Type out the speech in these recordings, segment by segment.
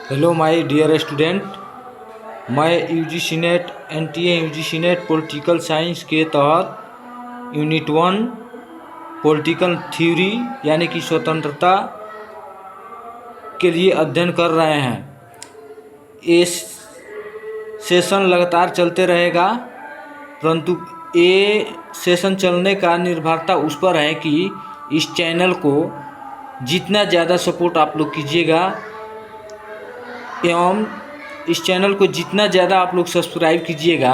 Hello my dear student. मैं UGC NET NTA UGC NET political science के तहत unit 1 political theory यानी कि स्वतंत्रता के लिए अध्ययन कर रहे हैं। ये सेशन लगातार चलते रहेगा, परंतु ये सेशन चलने का निर्भरता उस पर है कि इस चैनल को जितना ज़्यादा सपोर्ट आप लोग कीजिएगा एवं इस चैनल को जितना ज़्यादा आप लोग सब्सक्राइब कीजिएगा,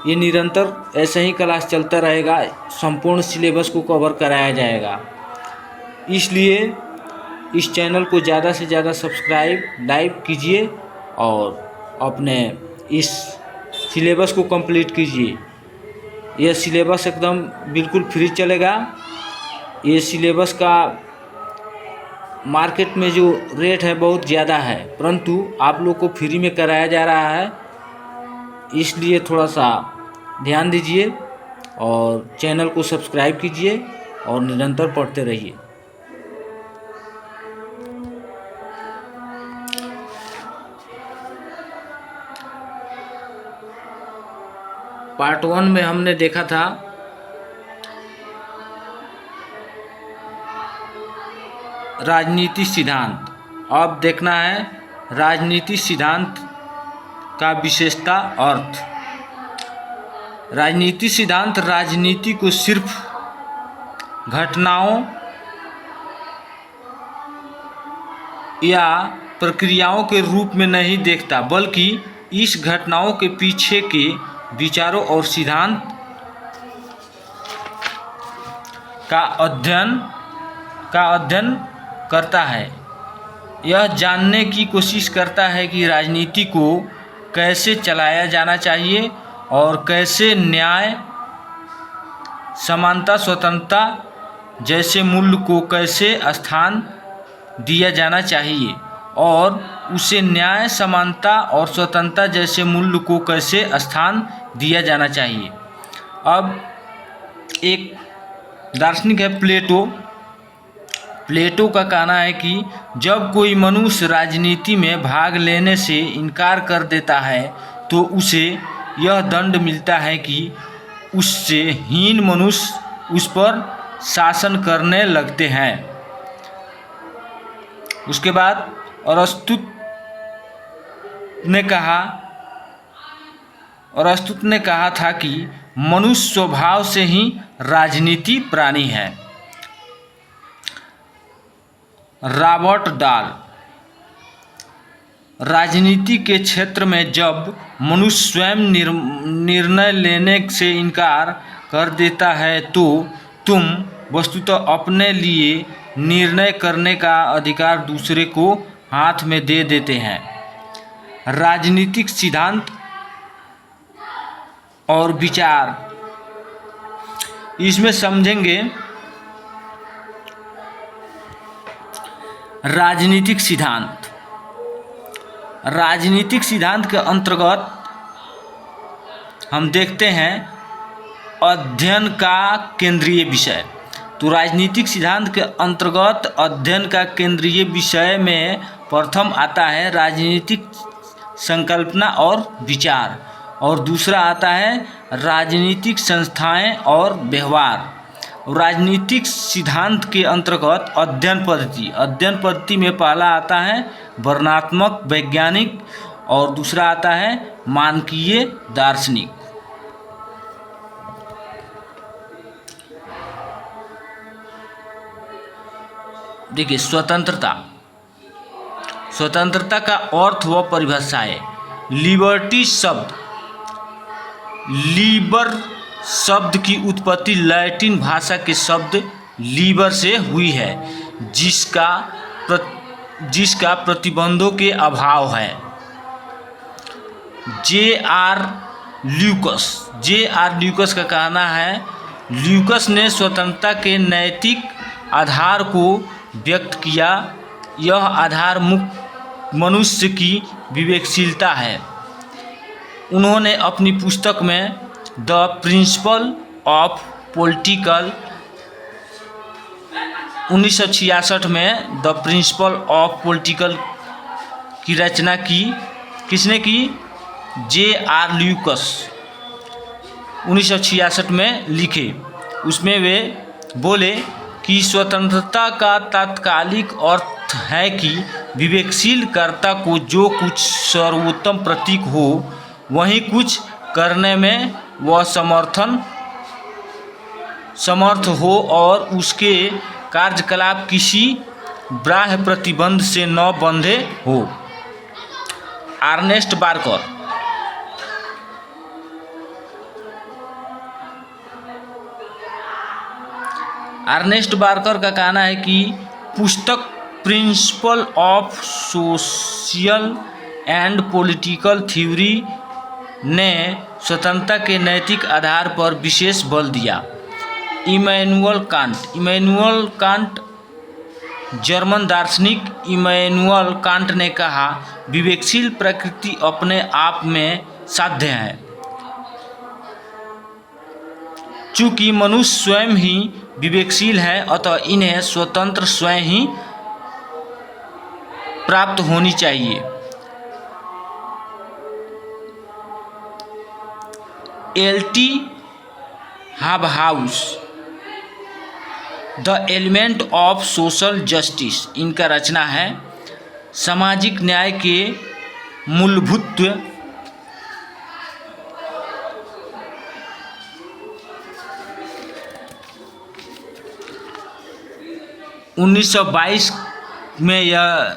ये निरंतर ऐसे ही क्लास चलता रहेगा, संपूर्ण सिलेबस को कवर कराया जाएगा। इसलिए इस चैनल को ज़्यादा से ज़्यादा सब्सक्राइब लाइक कीजिए और अपने इस सिलेबस को कंप्लीट कीजिए। यह सिलेबस एकदम बिल्कुल फ्री चलेगा। ये सिलेबस का मार्केट में जो रेट है बहुत ज़्यादा है, परंतु आप लोग को फ्री में कराया जा रहा है, इसलिए थोड़ा सा ध्यान दीजिए और चैनल को सब्सक्राइब कीजिए और निरंतर पढ़ते रहिए। पार्ट 1 में हमने देखा था राजनीति सिद्धांत। अब देखना है राजनीति सिद्धांत का विशेषता अर्थ। राजनीति सिद्धांत राजनीति को सिर्फ घटनाओं या प्रक्रियाओं के रूप में नहीं देखता, बल्कि इस घटनाओं के पीछे के विचारों और सिद्धांत का अध्ययन करता है। यह जानने की कोशिश करता है कि राजनीति को कैसे चलाया जाना चाहिए और कैसे न्याय, समानता, स्वतंत्रता जैसे मूल्य को कैसे स्थान दिया जाना चाहिए और उसे न्याय, समानता और स्वतंत्रता जैसे मूल्य को कैसे स्थान दिया जाना चाहिए। अब एक दार्शनिक है प्लेटो का कहना है कि जब कोई मनुष्य राजनीति में भाग लेने से इनकार कर देता है तो उसे यह दंड मिलता है कि उससे हीन मनुष्य उस पर शासन करने लगते हैं। उसके बाद अरस्तु ने कहा था कि मनुष्य स्वभाव से ही राजनीति प्राणी है। रॉबर्ट डाल, राजनीति के क्षेत्र में जब मनुष्य स्वयं निर्णय लेने से इनकार कर देता है तो तुम वस्तुतः अपने लिए निर्णय करने का अधिकार दूसरे को हाथ में दे देते हैं। राजनीतिक सिद्धांत और विचार इसमें समझेंगे। राजनीतिक सिद्धांत के अंतर्गत हम देखते हैं अध्ययन का केंद्रीय विषय। तो राजनीतिक सिद्धांत के अंतर्गत अध्ययन का केंद्रीय विषय में प्रथम आता है राजनीतिक संकल्पना और विचार, और दूसरा आता है राजनीतिक संस्थाएं और व्यवहार। राजनीतिक सिद्धांत के अंतर्गत अध्ययन पद्धति में पहला आता है वर्णनात्मक वैज्ञानिक और दूसरा आता है मानकीय दार्शनिक। देखिए, स्वतंत्रता का अर्थ व परिभाषा है। लीबर शब्द की उत्पत्ति लैटिन भाषा के शब्द लीबर से हुई है, जिसका प्रतिबंधों के अभाव है। जे.आर. ल्यूकस का कहना है, ल्यूकस ने स्वतंत्रता के नैतिक आधार को व्यक्त किया। यह आधार मुक्त मनुष्य की विवेकशीलता है। उन्होंने अपनी पुस्तक में द प्रिंसिपल ऑफ पॉलिटिकल 1966 में द प्रिंसिपल ऑफ पॉलिटिकल की रचना की। किसने की? J.R. ल्यूकस 1966 में लिखे। उसमें वे बोले कि स्वतंत्रता का तात्कालिक अर्थ है कि विवेकशील कर्ता को जो कुछ सर्वोत्तम प्रतीक हो वही कुछ करने में वह समर्थ हो और उसके कार्यकलाप किसी बाह्य प्रतिबंध से न बंधे हो। अर्नेस्ट बार्कर का कहना है कि पुस्तक principle of social and political theory ने स्वतंत्रता के नैतिक आधार पर विशेष बल दिया। इमैनुअल कांट जर्मन दार्शनिक इमैनुअल कांट ने कहा, विवेकशील प्रकृति अपने आप में साध्य है। चूँकि मनुष्य स्वयं ही विवेकशील है, अतः इन्हें स्वतंत्र स्वयं ही प्राप्त होनी चाहिए। L.T. Hobhouse the element of social justice, इनका रचना है सामाजिक न्याय के मूलभूत 1922 में यह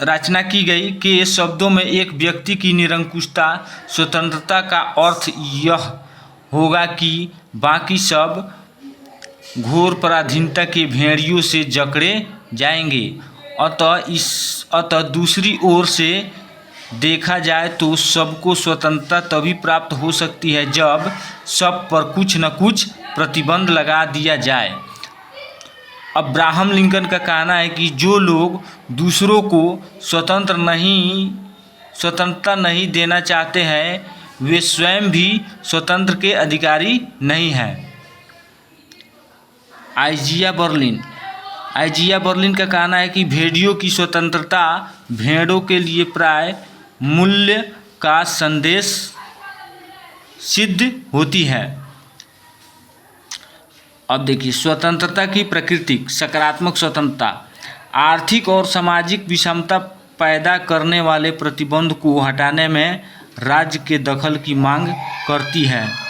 रचना की गई कि शब्दों में एक व्यक्ति की निरंकुशता स्वतंत्रता का अर्थ यह होगा कि बाकी सब घोर पराधीनता के भेड़ियों से जकड़े जाएंगे। अतः दूसरी ओर से देखा जाए तो सबको स्वतंत्रता तभी प्राप्त हो सकती है जब सब पर कुछ न कुछ प्रतिबंध लगा दिया जाए। अब्राहम लिंकन का कहना है कि जो लोग दूसरों को स्वतंत्रता नहीं देना चाहते हैं वे स्वयं भी स्वतंत्र के अधिकारी नहीं हैं। आइजिया बर्लिन का कहना है कि भेड़ियों की स्वतंत्रता भेड़ों के लिए प्राय मूल्य का संदेश सिद्ध होती है। अब देखिए, स्वतंत्रता की प्रकृति। सकारात्मक स्वतंत्रता आर्थिक और सामाजिक विषमता पैदा करने वाले प्रतिबंध को हटाने में राज्य के दखल की मांग करती है।